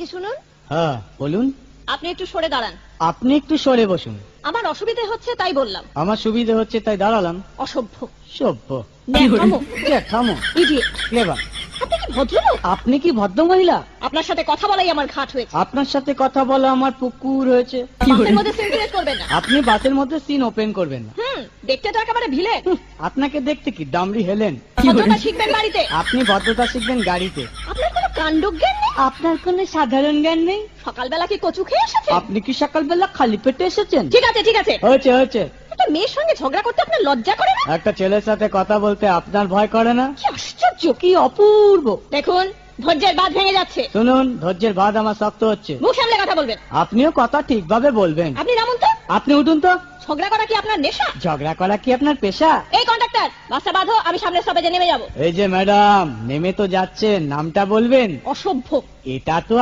যে শুনুন, হ্যাঁ বলুন। আপনি একটু সরে দাঁড়ান। আপনি একটু সরে বসুন। আমার অসুবিধে হচ্ছে তাই বললাম। আমার সুবিধে হচ্ছে তাই দাঁড়ালাম। অসভ্য, সভ্য, ন্যাকামো, জ্যাঠামো, ইডিয়েট। ক্লেভার। আপনি কি ভদ্রলোক? আপনি কি ভদ্র মহিলা? আপনার সাথে কথা বলাই আমার ঘাট হয়েছে। আপনার সাথে কথা বলা আমার পুকুর হয়েছে। বাসের মধ্যে সিন ক্রিয়েট করবেন না। আপনি বাসের মধ্যে সিন ওপেন করবেন না। দেখতে তো একেবারে ভিলে। আপনাকে দেখতে কি ডামরি হেলেন? ভদ্রতা শিখবেন বাড়িতে। আপনি ভদ্রতা শিখবেন গাড়িতে। আপনার কোনো কাণ্ডজ্ঞান নেই। আপনার কোনো সাধারণ জ্ঞান নেই। সকালবেলা কি কচু খেয়ে এসেছেন? আপনি কি সকালবেলা খালি পেটে এসেছেন? ঠিক আছে ঠিক আছে। হয়েছে হয়েছে। একটা মেয়ের সঙ্গে ঝগড়া করতে আপনার লজ্জা করে না? একটা ছেলের সাথে কথা বলতে আপনার ভয় করে না? কি আশ্চর্য, কি অপূর্ব। দেখুন ধৈর্যের বাঁধ ভেঙে যাচ্ছে। শুনুন, ধৈর্যের বাঁধ আমার শক্ত হচ্ছে। মুখ সামলে কথা বলবেন। আপনিও কথা ঠিকভাবে বলবেন। আপনি নামুন তো। আপনি উঠুন তো। ঝগড়া করা কি আপনার নেশা? ঝগড়া করা কি আপনার পেশা? এই কন্ডাক্টর, বাসটা বাঁধো, আমি সামনের স্টপেজে নেমে যাব। এই যে ম্যাডাম, নেমে তো যাচ্ছেন, নামটা বলবেন। অসভ্য। এটা তো